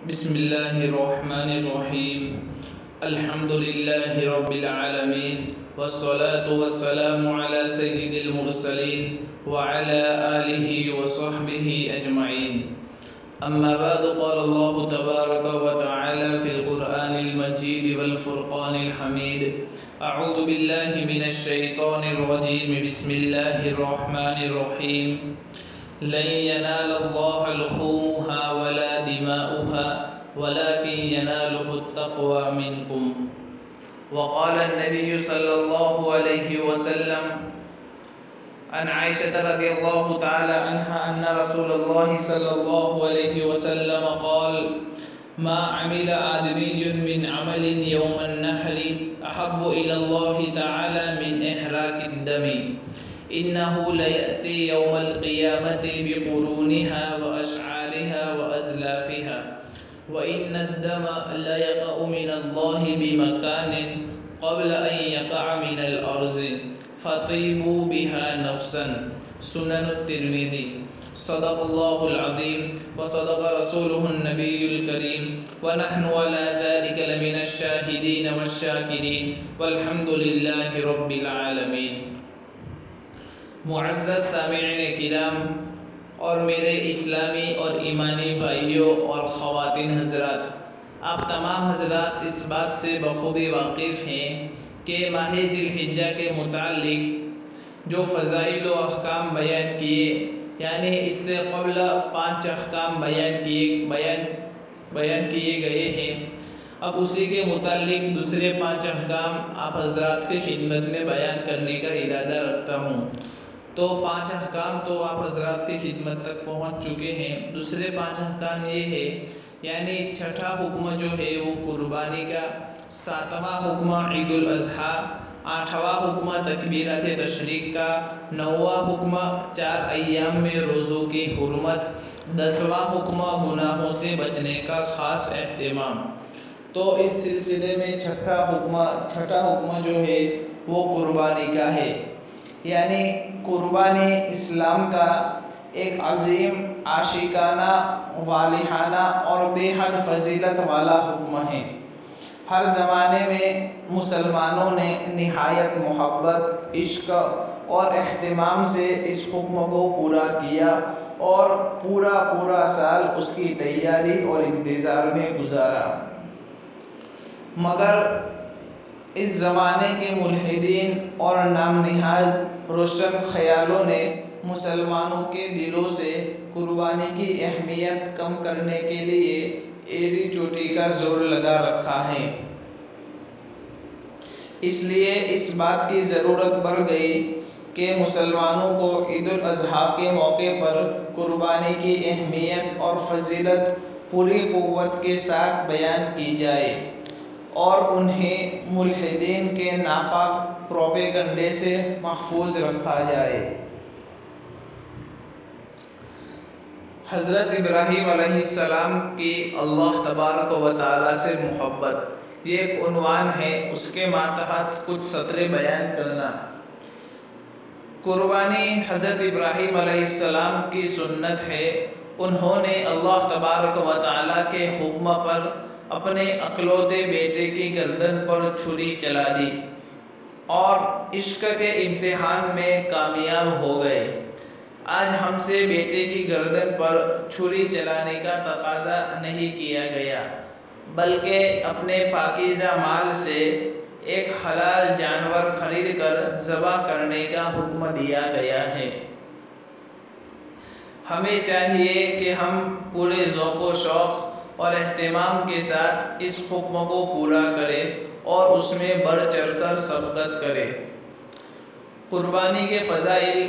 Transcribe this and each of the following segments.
بسم الله الرحمن الرحيم. الحمد لله رب العالمين، والصلاة والسلام على سيد المرسلين وعلى آله وصحبه أجمعين. أما بعد، قال الله تبارك وتعالى في القرآن المجيد والفرقان الحميد: أعوذ بالله من الشيطان الرجيم. بسم الله الرحمن الرحيم. لن ينال الله لحومها ولا دماؤها ولكن يناله التقوى منكم. وقال النبي صلى الله عليه وسلم عن عائشة رضي الله تعالى عنها أن رسول الله صلى الله عليه وسلم قال: ما عمل آدمي من عمل يوم النحر أحب إلى الله تعالى من إحراق الدم، إنه ليأتي يوم القيامة بقرونها وأشعارها وأزلافها، وإن الدم ليقع من الله بمكان قبل أن يقع من الأرض فطيبوا بها نفسا. سنن الترمذی. صدق الله العظيم وصدق رسوله النبي الكريم، ونحن على ذلك لمن الشاهدين والشاكرين، والحمد لله رب العالمين. معزز سامعین کرام اور میرے اسلامی اور ایمانی بھائیوں اور خواتین حضرات، آپ تمام حضرات اس بات سے بخوبی واقف ہیں کہ ماہ ذی الحجہ کے متعلق جو فضائل و احکام بیان کیے، یعنی اس سے قبل 5 احکام بیان کیے گئے ہیں، اب اسی کے متعلق دوسرے 5 احکام آپ حضرات کی خدمت میں بیان کرنے کا ارادہ رکھتا ہوں۔ تو 5 احکام تو آپ حضرات کی خدمت تک پہنچ چکے ہیں۔ دوسرے 5 احکام یہ ہے، یعنی چھٹا حکم جو ہے وہ قربانی کا، 7واں حکم عید الاضحیٰ، 8واں حکم تکبیرات تشریق کا، 9واں حکم 4 ایام میں روزوں کی حرمت، 10واں حکم گناہوں سے بچنے کا خاص اہتمام۔ تو اس سلسلے میں چھٹا حکم جو ہے وہ قربانی کا ہے، یعنی قربانی اسلام کا ایک عظیم عاشقانہ، والہانہ اور بے حد فضیلت والا حکم ہے۔ ہر زمانے میں مسلمانوں نے نہایت محبت، عشق اور اہتمام سے اس حکم کو پورا کیا اور پورا سال اس کی تیاری اور انتظار میں گزارا، مگر اس زمانے کے ملحدین اور نام نہاد روشن خیالوں نے مسلمانوں کے دلوں سے قربانی کی اہمیت کم کرنے کے لیے ایڑی چوٹی کا زور لگا رکھا ہے۔ اس لیے اس بات کی ضرورت بڑھ گئی کہ مسلمانوں کو عید الاضحیٰ کے موقع پر قربانی کی اہمیت اور فضیلت پوری قوت کے ساتھ بیان کی جائے اور انہیں ملحدین کے ناپاک پروپیگنڈے سے محفوظ رکھا جائے۔ حضرت ابراہیم علیہ السلام کی اللہ تبارک و تعالی سے محبت، یہ ایک عنوان ہے، اس کے ماتحت کچھ سطریں بیان کرنا۔ قربانی حضرت ابراہیم علیہ السلام کی سنت ہے۔ انہوں نے اللہ تبارک و تعالی کے حکم پر اپنے اکلوتے بیٹے کی گردن پر چھری چلا دی اور عشق کے امتحان میں کامیاب ہو گئے۔ آج ہم سے بیٹے کی گردن پر چھری چلانے کا تقاضا نہیں کیا گیا، بلکہ اپنے پاکیزہ مال سے ایک حلال جانور خرید کر ذبح کرنے کا حکم دیا گیا ہے۔ ہمیں چاہیے کہ ہم پورے ذوق و شوق اور اہتمام کے ساتھ اس حکم کو پورا کریں اور اس میں بڑھ چڑھ کر سبقت کریں۔ قربانی کے فضائل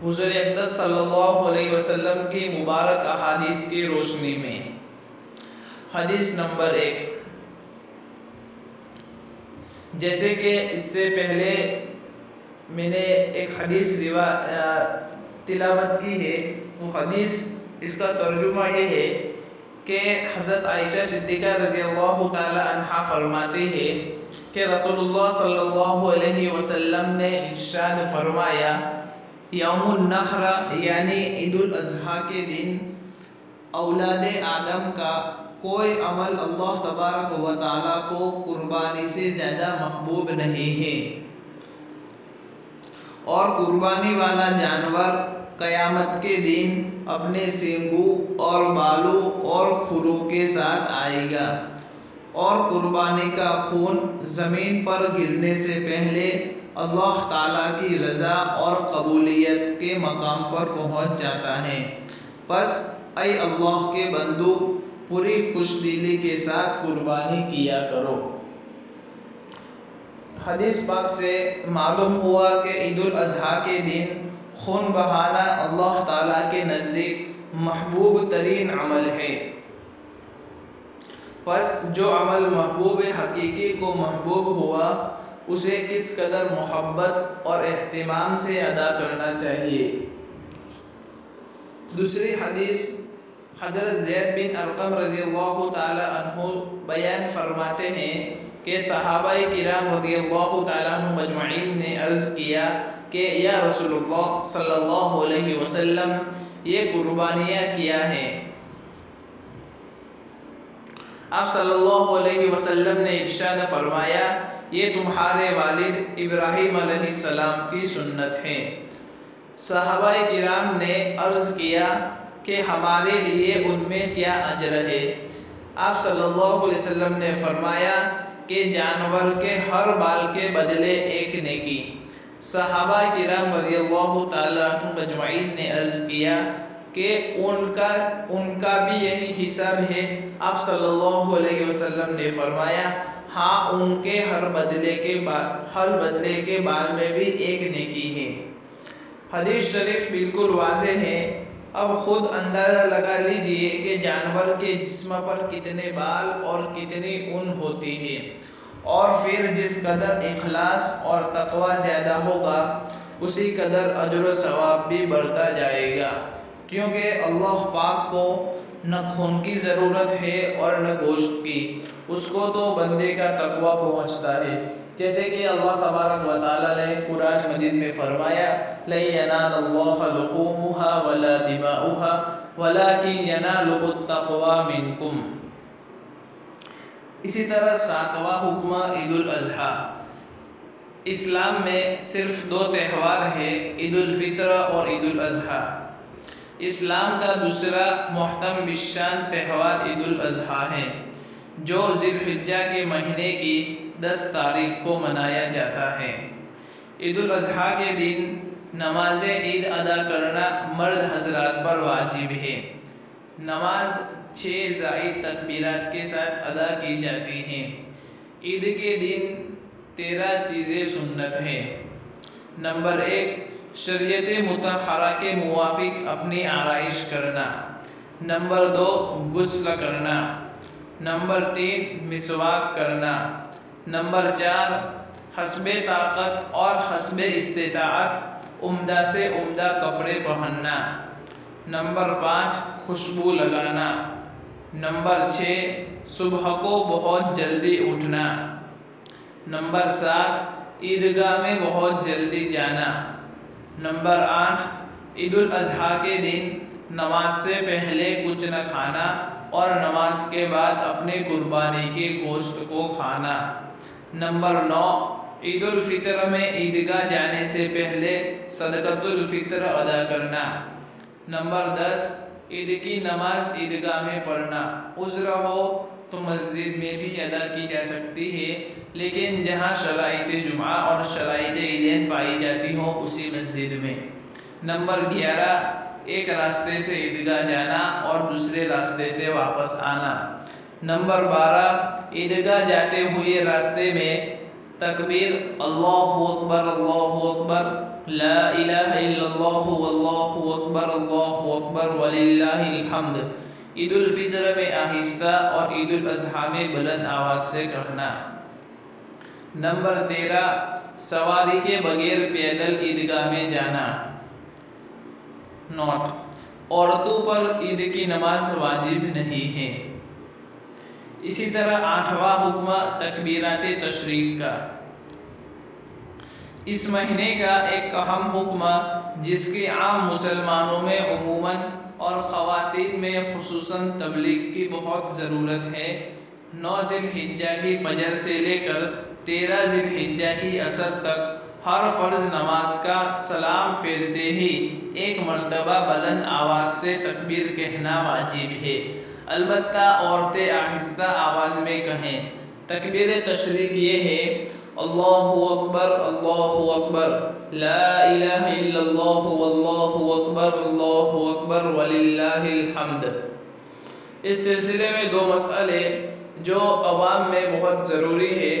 حضور اقدس صلی اللہ علیہ وسلم کی مبارک احادیث کی روشنی میں۔ حدیث نمبر 1، جیسے کہ اس سے پہلے میں نے ایک حدیث تلاوت کی ہے، وہ حدیث اس کا ترجمہ یہ ہے کہ حضرت عائشہ صدیقہ رضی اللہ تعالی عنہا فرماتی ہے کہ رسول اللہ صلی اللہ علیہ وسلم نے ارشاد فرمایا: یوم النحر یعنی عید الاضحیٰ کے دن اولاد آدم کا کوئی عمل اللہ تبارک و تعالیٰ کو قربانی سے زیادہ محبوب نہیں ہے، اور قربانی والا جانور قیامت کے دن اپنے سینگوں اور بالوں اور کھروں کے ساتھ آئے گا، اور قربانی کا خون زمین پر گرنے سے پہلے اللہ تعالیٰ کی رضا اور قبولیت کے مقام پر پہنچ جاتا ہے۔ پس اے اللہ کے بندو، پوری خوش دلی کے ساتھ قربانی کیا کرو۔ حدیث پاک سے معلوم ہوا کہ عید الاضحیٰ کے دن خون بہانا اللہ تعالیٰ کے نزدیک محبوب ترین عمل ہے۔ پس جو عمل محبوب حقیقی کو محبوب ہوا، اسے کس قدر محبت اور اہتمام سے ادا کرنا چاہیے۔ دوسری حدیث حضرت زید بن ارقم رضی اللہ تعالی عنہ بیان فرماتے ہیں کہ صحابہ کرام رضی اللہ تعالی عنہ مجمعین نے عرض کیا کہ یا رسول اللہ صلی اللہ علیہ وسلم، یہ قربانیاں کیا ہیں؟ آپ صلی اللہ علیہ وسلم نے ارشاد فرمایا، یہ تمہارے والد ابراہیم علیہ السلام کی سنت ہے۔ صحابہ کرام نے عرض کیا کہ ہمارے لیے ان میں کیا اجر ہے؟ آپ صلی اللہ علیہ وسلم نے فرمایا کہ جانور کے ہر بال کے بدلے ایک نیکی۔ صحابہ کرام رضی اللہ تعالی عنہ مجمعین نے عرض کیا کہ ان کا بھی یہی حساب ہے؟ آپ صلی اللہ علیہ وسلم نے فرمایا، ہاں، ان کے ہر بدلے کے بال میں بھی ایک نیکی ہے۔ حدیث شریف بالکل واضح ہے۔ اب خود اندازہ لگا لیجئے کہ جانور کے جسم پر کتنے بال اور کتنی اون ہوتی ہے، اور پھر جس قدر اخلاص اور تقوی زیادہ ہوگا، اسی قدر اجر و ثواب بھی بڑھتا جائے گا، کیونکہ اللہ پاک کو نہ خون کی ضرورت ہے اور نہ گوشت کی، اس کو تو بندے کا تقوی پہنچتا ہے۔ جیسے کہ اللہ تبارک و تعالیٰ نے قرآن مجید میں فرمایا، لَن يَنَالَ اللَّهَ لُحُومُهَا وَلَا دِمَاؤُهَا وَلَكِنْ يَنَالُهُ التَّقْوَى مِنْكُمْ۔ اسی طرح ساتواں حکم عید الاضحیٰ۔ اسلام میں صرف دو تہوار ہیں، عید الفطر اور عید الاضحیٰ۔ اسلام کا دوسرا محترم بالشان تہوار عید الاضحیٰ ہے، جو ذی الحجہ کے مہینے کی 10 تاریخ کو منایا جاتا ہے۔ عید الاضحیٰ کے دن نماز عید ادا کرنا مرد حضرات پر واجب ہے۔ نماز 6 زائد تکبیرات کے ساتھ ادا کی جاتی ہیں۔ عید کے دن 13 چیزیں سنت ہیں۔ نمبر 1، شریعت مطہرہ کے موافق اپنی آرائش کرنا۔ نمبر 2، غسل کرنا۔ نمبر 3، مسواک کرنا۔ نمبر 4، حسب طاقت اور حسب استطاعت عمدہ سے عمدہ کپڑے پہننا۔ نمبر 5، خوشبو لگانا۔ نمبر 6، صبح کو بہت جلدی اٹھنا۔ نمبر 7، عیدگاہ میں بہت جلدی جانا۔ نمبر 8، عید الاضحیٰ کے دن نماز سے پہلے کچھ نہ کھانا اور نماز کے بعد اپنے قربانی کے گوشت کو کھانا۔ نمبر 9، عید الفطر میں عیدگاہ جانے سے پہلے صدقۃ الفطر ادا کرنا۔ نمبر 10، عید کی نماز عیدگاہ میں پڑھنا۔ عذر ہو تو مسجد میں بھی ادا کی جا سکتی ہے، لیکن جہاں شرائط جمعہ اور شرائط عیدین پائی جاتی ہوں اسی مسجد میں۔ نمبر 11، ایک راستے سے عیدگاہ جانا اور دوسرے راستے سے واپس آنا۔ نمبر 12، عیدگاہ جاتے ہوئے راستے میں تکبیر اللہ اکبر اللہ اکبر، لا الہ الا اللہ واللہ اکبر وللہ الحمد، عید الفطر میں آہستہ اور عید الاضحیٰ میں بلند آواز سے کہنا۔ نمبر 13، سواری کے بغیر پیدل عیدگاہ میں جانا۔ نوٹ: عورتوں پر عید کی نماز واجب نہیں ہے۔ اسی طرح 8واں حکم تکبیرات تشریق کا۔ اس مہینے کا ایک اہم حکم جس کی عام مسلمانوں میں عموماً اور خواتین میں خصوصاً تبلیغ کی بہت ضرورت ہے۔ 9 ذی الحجہ کی فجر سے لے کر 13 ذی الحجہ کی عصر تک ہر فرض نماز کا سلام پھیرتے ہی ایک مرتبہ بلند آواز سے تکبیر کہنا واجب ہے، البتہ عورتیں آہستہ آواز میں کہیں۔ تکبیر تشریق یہ ہے: اللہ اکبر، لا الہ الا اللہ واللہ اکبر وللہ الحمد۔ اس سلسلے میں 2 مسئلے جو عوام میں بہت ضروری ہے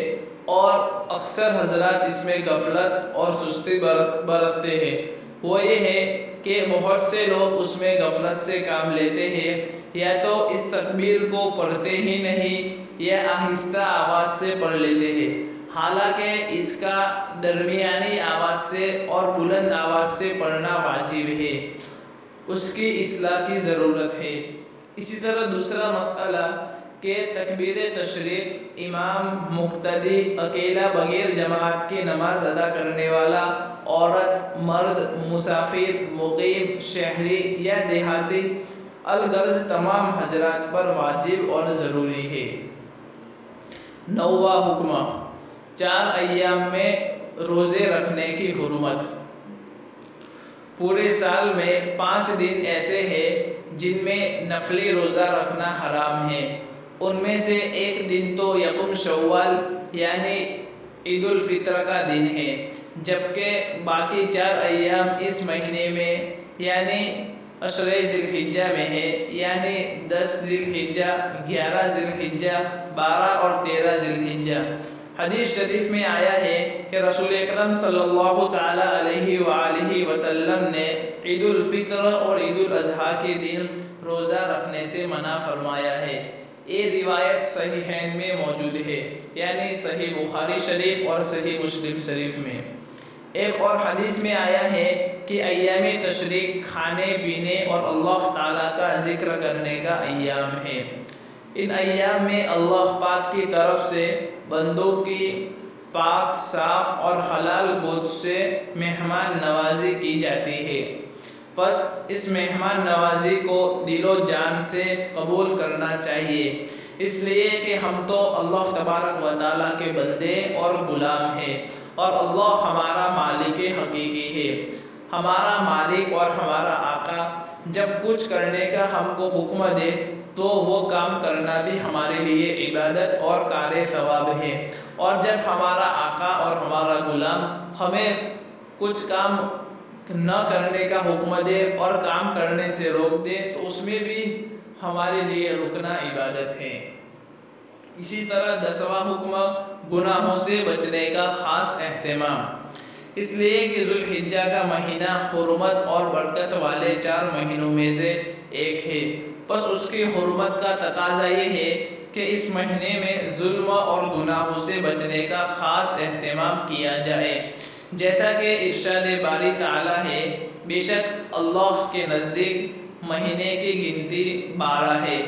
اور اکثر حضرات اس میں غفلت اور سستی برتتے ہیں، وہ یہ ہے کہ بہت سے لوگ اس میں غفلت سے کام لیتے ہیں، یا تو اس تکبیر کو پڑھتے ہی نہیں یا آہستہ آواز سے پڑھ لیتے ہیں، حالانکہ اس کا درمیانی آواز سے اور بلند آواز سے پڑھنا واجب ہے، اس کی اصلاح کی ضرورت ہے۔ اسی طرح دوسرا مسئلہ کہ تکبیر تشریق امام، مقتدی، اکیلا بغیر جماعت کی نماز ادا کرنے والا، عورت، مرد، مسافر، مقیم، شہری یا دیہاتی، الغرض تمام حضرات پر واجب اور ضروری ہے۔ 9واں حکم، 4 ایام میں روزے رکھنے کی حرمت۔ پورے سال میں 5 دن ایسے ہیں جن میں نفلی روزہ رکھنا حرام ہے۔ ان میں سے ایک دن تو یکم شوال یعنی عید الفطر کا دن ہے، جبکہ باقی 4 ایام اس مہینے میں یعنی 10 ذی الحجہ میں ہے، یعنی 10 ذی الحجہ، 11 ذی الحجہ، 12 اور 13 ذی الحجہ۔ حدیث شریف میں آیا ہے کہ رسول اکرم صلی اللہ تعالی علیہ وآلہ وسلم نے عید الفطر اور عید الاضحیٰ کے دن روزہ رکھنے سے منع فرمایا ہے۔ یہ روایت صحیحین میں موجود ہے، یعنی صحیح بخاری شریف اور صحیح مسلم شریف میں۔ ایک اور حدیث میں آیا ہے کہ ایام تشریق کھانے پینے اور اللہ تعالیٰ کا ذکر کرنے کا ایام ہے۔ ان ایام میں اللہ پاک کی طرف سے بندوں کی پاک، صاف اور حلال گوشت سے مہمان نوازی کی جاتی ہے، پس اس مہمان نوازی کو دل و جان سے قبول کرنا چاہیے، اس لیے کہ ہم تو اللہ تبارک و تعالیٰ کے بندے اور غلام ہیں، اور اللہ ہمارا مالک حقیقی ہے۔ ہمارا مالک اور ہمارا آقا جب کچھ کرنے کا ہم کو حکم دے تو وہ کام کرنا بھی ہمارے لیے عبادت اور کار ثواب ہے، اور جب ہمارا آقا اور ہمارا غلام ہمیں کچھ کام نہ کرنے کا حکم دے اور کام کرنے سے روک دے تو اس میں بھی ہمارے لیے رکنا عبادت ہے۔ اسی طرح 10واں حکم، گناہوں سے بچنے کا خاص اہتمام، اس لیے کہ ذو الحجہ کا مہینہ حرمت اور برکت والے 4 مہینوں میں سے ایک ہے، بس اس کی حرمت کا تقاضا یہ ہے کہ اس مہینے میں ظلم اور گناہوں سے بچنے کا خاص اہتمام کیا جائے، جیسا کہ ارشاد باری تعالیٰ ہے: بے شک اللہ کے نزدیک مہینے کی گنتی 12 ہے،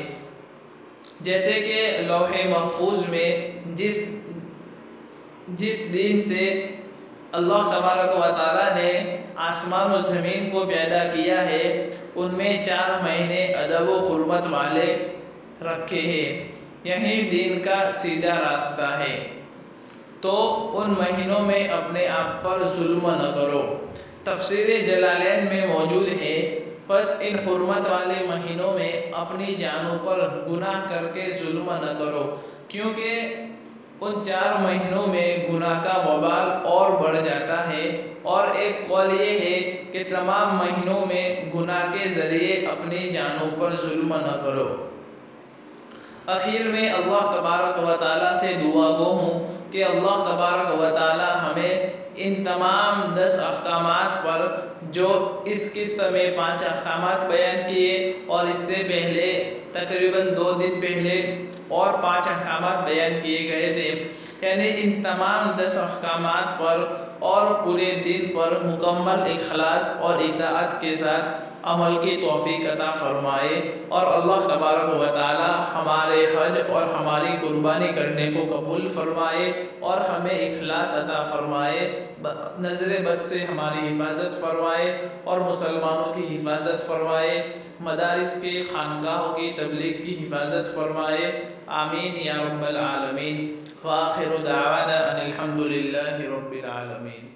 جیسے کہ لوح محفوظ میں جس دن سے اللہ تبارک و تعالیٰ نے آسمان و زمین کو پیدا کیا ہے ان میں 4 مہینے ادب و حرمت والے رکھے ہیں، یہی دین کا سیدھا راستہ ہے، تو ان مہینوں میں اپنے آپ پر ظلم نہ کرو۔ تفسیر جلالین میں موجود ہے: پس ان حرمت والے مہینوں میں اپنی جانوں پر گناہ کر کے ظلم نہ کرو، کیونکہ ان 4 مہینوں میں گناہ کا وبال اور بڑھ جاتا ہے، اور ایک قول یہ ہے کہ تمام مہینوں میں گناہ کے ذریعے اپنی جانوں پر ظلم نہ کرو۔ اخیر میں اللہ تبارک و تعالیٰ سے دعا گو ہوں کہ اللہ تبارک و تعالیٰ ہمیں ان تمام 10 احکامات پر جو اس قسط میں 5 احکامات بیان کیے اور اس سے پہلے تقریباً 2 دن پہلے اور 5 احکامات بیان کیے گئے تھے، یعنی ان تمام 10 احکامات پر اور پورے دن پر مکمل اخلاص اور اطاعت کے ساتھ عمل کی توفیق عطا فرمائے، اور اللہ تبارک و تعالی ہمارے حج اور ہماری قربانی کرنے کو قبول فرمائے اور ہمیں اخلاص عطا فرمائے، نظر بد سے ہماری حفاظت فرمائے اور مسلمانوں کی حفاظت فرمائے، مدارس کے خانقاہوں کی تبلیغ کی حفاظت فرمائے، آمین یا رب العالمین۔ وآخر دعوانا ان الحمد للہ رب العالمین۔